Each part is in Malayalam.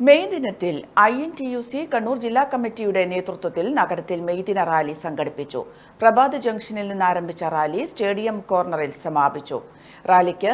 മെയ് ദിനത്തിൽ INTUC കണ്ണൂർ ജില്ലാ കമ്മിറ്റിയുടെ നേതൃത്വത്തിൽ നഗരത്തിൽ മെയ് ദിന റാലി സംഘടിപ്പിച്ചു. പ്രഭാത് ജംഗ്ഷനിൽ നിന്ന് ആരംഭിച്ച റാലി സ്റ്റേഡിയം കോർണറിൽ സമാപിച്ചു. റാലിക്ക്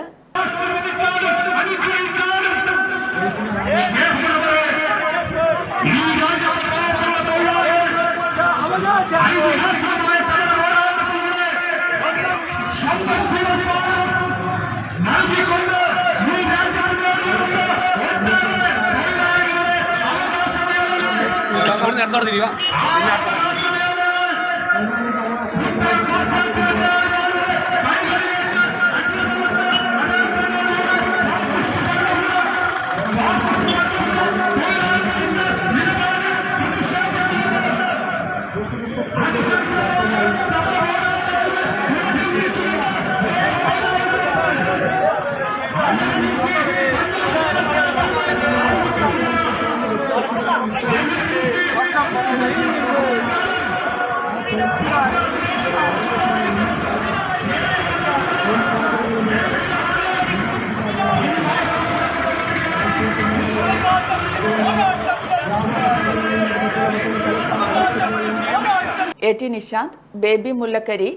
AT Nishanth, Baby Mullakkari,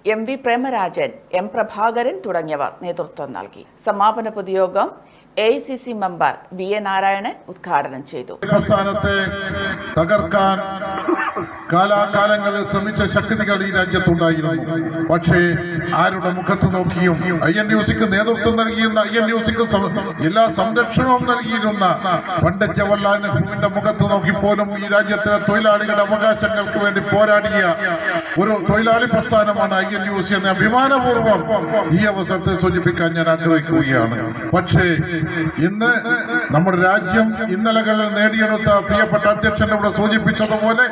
MV Premarajan, M Prabhakaran തുടങ്ങിയവർ നേതൃത്വം നൽകി. സമാപന പൊതുയോഗം AICC മെമ്പർ VA നാരായണൻ ഉദ്ഘാടനം ചെയ്തു. തകർക്കാൻ കാലാകാലങ്ങളിൽ ശ്രമിച്ച ശക്തികൾ ഈ രാജ്യത്തുണ്ടായിരുന്നു. പക്ഷേ ആരുടെ മുഖത്ത് നോക്കിയും INTUCക്ക് നേതൃത്വം നൽകിയിരുന്ന INTUCക്ക് എല്ലാ സംരക്ഷണവും നൽകിയിരുന്ന പണ്ഡിറ്റ് ജവഹർലാൽ നെഹ്റുവിന്റെ മുഖത്ത് നോക്കിപ്പോലും ഈ രാജ്യത്തിലെ തൊഴിലാളികളുടെ അവകാശങ്ങൾക്ക് വേണ്ടി പോരാടിയ ഒരു തൊഴിലാളി പ്രസ്ഥാനമാണ് INTUC എന്ന അഭിമാനപൂർവ്വം ഈ അവസരത്തെ സൂചിപ്പിക്കാൻ ഞാൻ ആഗ്രഹിക്കുകയാണ്. പക്ഷേ ഇന്ന് നമ്മുടെ രാജ്യം ഇന്നലകളിൽ നേടിയെടുത്ത പ്രിയപ്പെട്ട അധ്യക്ഷൻ ഇവിടെ സൂചിപ്പിച്ചതുപോലെ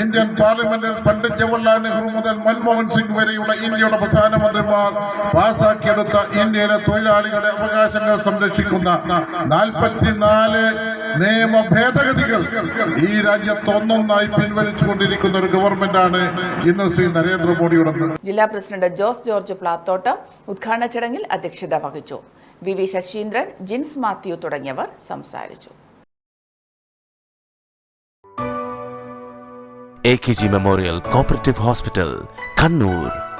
ഇന്ത്യൻ പാർലമെന്റിൽ പണ്ഡിറ്റ് ജവഹർലാൽ നെഹ്റു മുതൽ മൻമോഹൻ സിംഗ് വരെയുള്ള ഇന്ത്യയുടെ പ്രധാനമന്ത്രിമാർ പാസാക്കിയെടുത്ത ഇന്ത്യയിലെ തൊഴിലാളികളുടെ അവകാശങ്ങൾ സംരക്ഷിക്കുന്ന 44 നിയമ ഭേദഗതികൾ ഈ രാജ്യത്ത് ഒന്നൊന്നായി പിൻവലിച്ചുകൊണ്ടിരിക്കുന്ന ഒരു ഗവൺമെന്റാണ് ഇന്ന് ശ്രീ നരേന്ദ്രമോദിയുടെ. ജില്ലാ പ്രസിഡന്റ് ജോസ് ജോർജ് പ്ലാത്തോട്ട് ഉദ്ഘാടന ചടങ്ങിൽ അധ്യക്ഷത വഹിച്ചു. VV ശശീന്ദ്രൻ, ജിൻസ് മാത്യു തുടങ്ങിയവർ സംസാരിച്ചു. AKG Memorial Cooperative Hospital, Kannur.